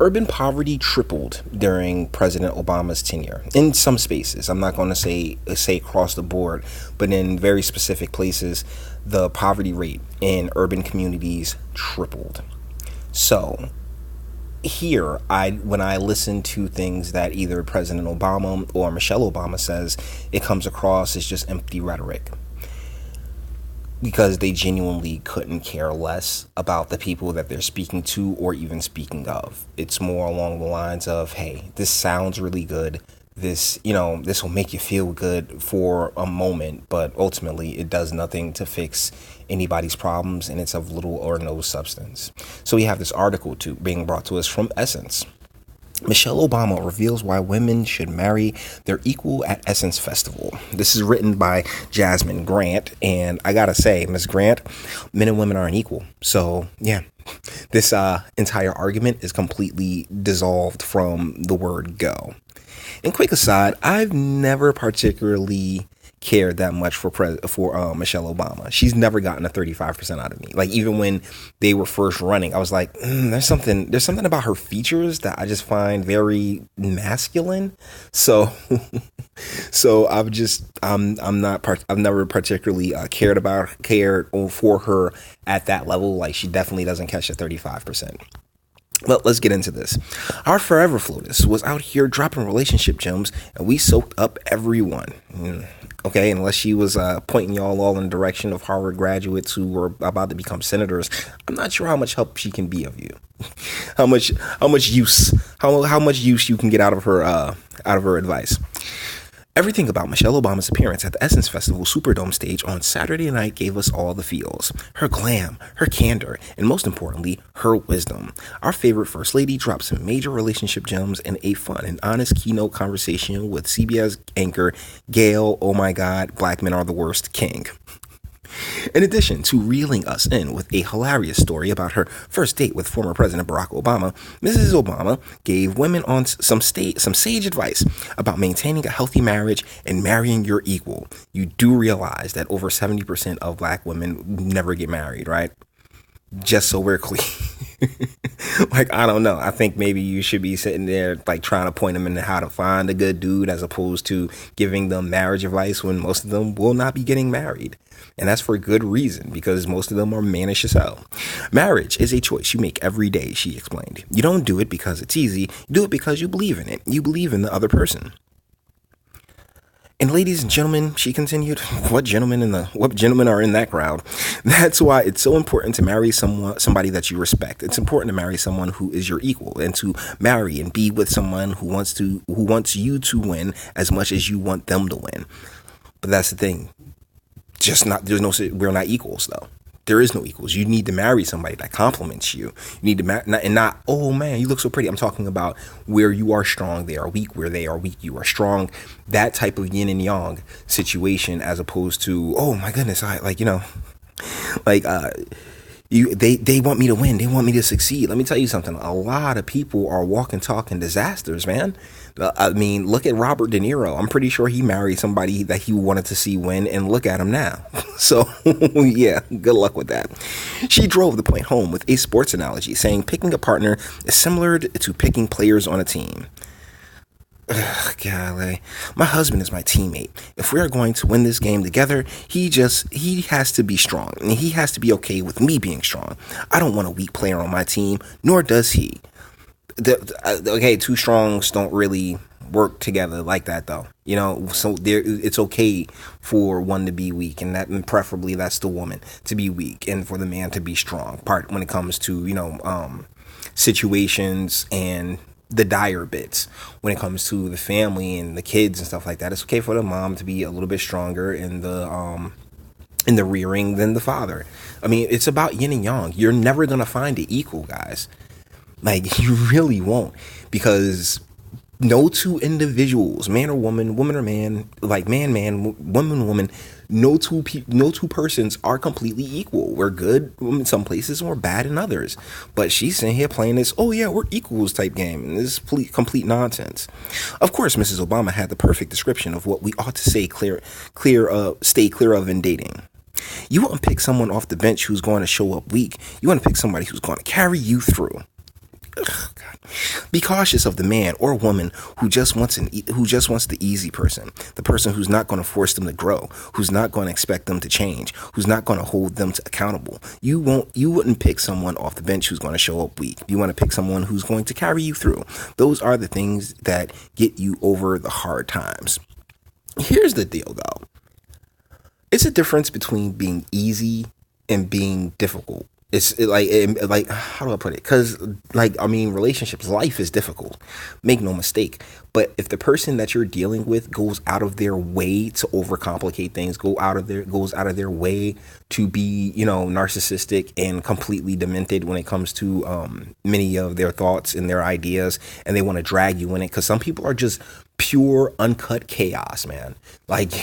Urban poverty tripled during President Obama's tenure. In some spaces, I'm not going to say across the board, but in very specific places, the poverty rate in urban communities tripled. So here, when I listen to things that either President Obama or Michelle Obama says, it comes across as just empty rhetoric, because they genuinely couldn't care less about the people that they're speaking to or even speaking of. It's more along the lines of, hey, this sounds really good. This will make you feel good for a moment, but ultimately it does nothing to fix anybody's problems, and it's of little or no substance. So we have this article being brought to us from Essence. Michelle Obama reveals why women should marry their equal at Essence Festival. This is written by Jasmine Grant, and I gotta say, Ms. Grant, men and women aren't equal. So yeah, this entire argument is completely dissolved from the word go. And quick aside, I've never particularly cared that much for Michelle Obama. She's never gotten a 35% out of me. Like, even when they were first running, I was like, there's something about her features that I just find very masculine. So I've never particularly cared for her at that level. Like, she definitely doesn't catch a 35%. Well, let's get into this. Our Forever Flotus was out here dropping relationship gems, and we soaked up everyone. Okay, unless she was pointing y'all all in the direction of Harvard graduates who were about to become senators, I'm not sure how much help she can be of you. how much use you can get out of her advice. Everything about Michelle Obama's appearance at the Essence Festival Superdome stage on Saturday night gave us all the feels. Her glam, her candor, and most importantly, her wisdom. Our favorite First Lady dropped some major relationship gems and a fun and honest keynote conversation with CBS anchor Gail, oh my God, Black Men Are the Worst, King. In addition to reeling us in with a hilarious story about her first date with former President Barack Obama, Mrs. Obama gave women on some sage advice about maintaining a healthy marriage and marrying your equal. You do realize that over 70% of Black women never get married, right? Just so we're clear. Like, I don't know. I think maybe you should be sitting there like trying to point them into how to find a good dude, as opposed to giving them marriage advice when most of them will not be getting married. And that's for good reason, because most of them are mannish as hell. Marriage is a choice you make every day, she explained. You don't do it because it's easy. You do it because you believe in it. You believe in the other person. And ladies and gentlemen, she continued, what gentlemen are in that crowd? That's why it's so important to marry somebody that you respect. It's important to marry someone who is your equal, and to marry and be with someone who wants you to win as much as you want them to win. But that's the thing. We're not equals though. There is no equals. You need to marry somebody that compliments you. You need to not, oh man, you look so pretty. I'm talking about where you are strong, they are weak. Where they are weak, you are strong. That type of yin and yang situation, as opposed to, oh my goodness, they want me to win. They want me to succeed. Let me tell you something. A lot of people are walking, talking disasters, man. I mean, look at Robert De Niro. I'm pretty sure he married somebody that he wanted to see win, and look at him now. So, yeah, good luck with that. She drove the point home with a sports analogy, saying picking a partner is similar to picking players on a team. Golly, my husband is my teammate. If we are going to win this game together, he has to be strong, and he has to be okay with me being strong. I don't want a weak player on my team, nor does he. Two strongs don't really work together like that, though. So it's okay for one to be weak, and preferably that's the woman to be weak, and for the man to be strong. When it comes to situations and the dire bits, when it comes to the family and the kids and stuff like that, it's okay for the mom to be a little bit stronger in the rearing than the father. I mean, it's about yin and yang. You're never gonna find it equal, guys. Like, you really won't, because no two individuals, man or woman, woman or man, like man, woman, no two persons are completely equal. We're good in some places and we're bad in others. But she's sitting here playing this, oh yeah, we're equals type game. And this is complete nonsense. Of course, Mrs. Obama had the perfect description of what we ought to stay clear of in dating. You wouldn't pick someone off the bench who's going to show up weak. You want to pick somebody who's going to carry you through. Ugh, God. Be cautious of the man or woman who just wants the easy person, the person who's not going to force them to grow, who's not going to expect them to change, who's not going to hold them accountable. You wouldn't pick someone off the bench who's going to show up weak. You want to pick someone who's going to carry you through. Those are the things that get you over the hard times. Here's the deal, though. It's a difference between being easy and being difficult. Like how do I put it? Because relationships, life is difficult. Make no mistake. But if the person that you're dealing with goes out of their way to overcomplicate things, goes out of their way to be, narcissistic and completely demented when it comes to many of their thoughts and their ideas, and they want to drag you in it, because some people are just pure uncut chaos, man. Like.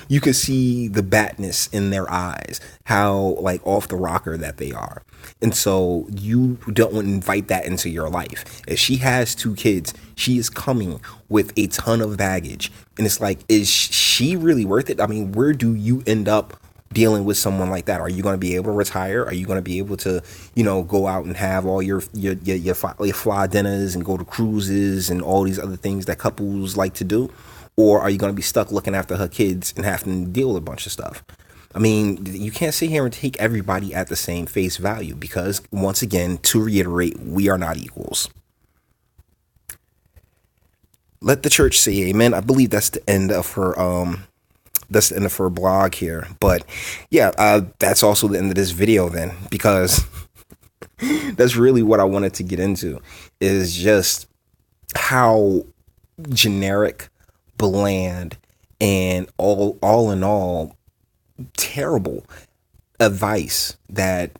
You can see the badness in their eyes, how off the rocker that they are. And so you don't invite that into your life. If she has 2 kids, she is coming with a ton of baggage. And it's like, is she really worth it? I mean, where do you end up dealing with someone like that? Are you going to be able to retire? Are you going to be able to, go out and have all your fly dinners and go to cruises and all these other things that couples like to do? Or are you going to be stuck looking after her kids and having to deal with a bunch of stuff? I mean, you can't sit here and take everybody at the same face value, because, once again, to reiterate, we are not equals. Let the church say amen. I believe that's the end of her blog here. But yeah, that's also the end of this video then, because that's really what I wanted to get into, is just how generic, bland, and all in all terrible advice that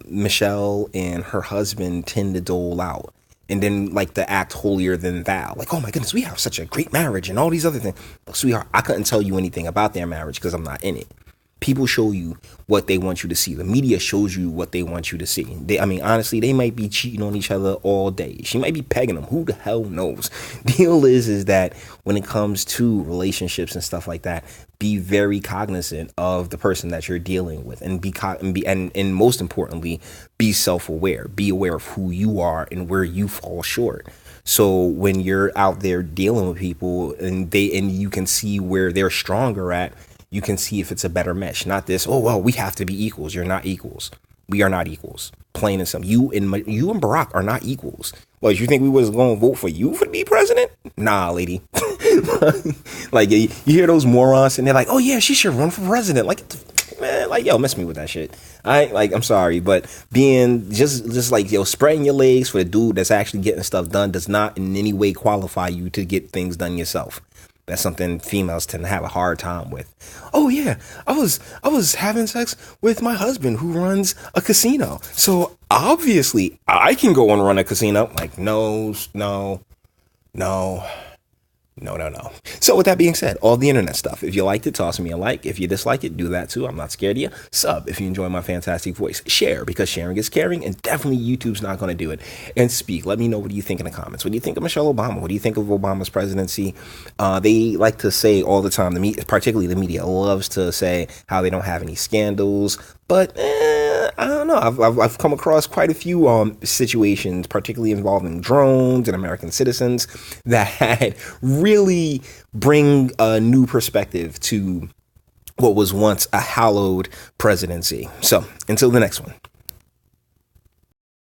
Michelle and her husband tend to dole out, and then to act holier than thou, like, oh my goodness, we have such a great marriage and all these other things. Look, sweetheart, I couldn't tell you anything about their marriage because I'm not in it. People show you what they want you to see. The media shows you what they want you to see. Honestly, they might be cheating on each other all day. She might be pegging them. Who the hell knows? Deal is that when it comes to relationships and stuff like that, be very cognizant of the person that you're dealing with, and most importantly, be self-aware. Be aware of who you are and where you fall short. So when you're out there dealing with people and you can see where they're stronger at, you can see if it's a better mesh. Not this, oh, well, we have to be equals. You're not equals. We are not equals. Plain and simple. You and Barack are not equals. Well, you think we was going to vote for you to be president? Nah, lady. You hear those morons and they're like, oh, yeah, she should run for president. Yo, mess me with that shit. I'm sorry, but being just spreading your legs for the dude that's actually getting stuff done does not in any way qualify you to get things done yourself. That's something females tend to have a hard time with. Oh yeah, I was having sex with my husband who runs a casino, so obviously I can go and run a casino. Like, no. So with that being said, all the internet stuff. If you liked it, toss me a like. If you dislike it, do that too. I'm not scared of you. Sub if you enjoy my fantastic voice. Share, because sharing is caring, and definitely YouTube's not going to do it. And speak. Let me know what do you think in the comments. What do you think of Michelle Obama? What do you think of Obama's presidency? They like to say all the time, particularly the media loves to say how they don't have any scandals. But I don't know. I've come across quite a few situations, particularly involving drones and American citizens, that really bring a new perspective to what was once a hallowed presidency. So until the next one.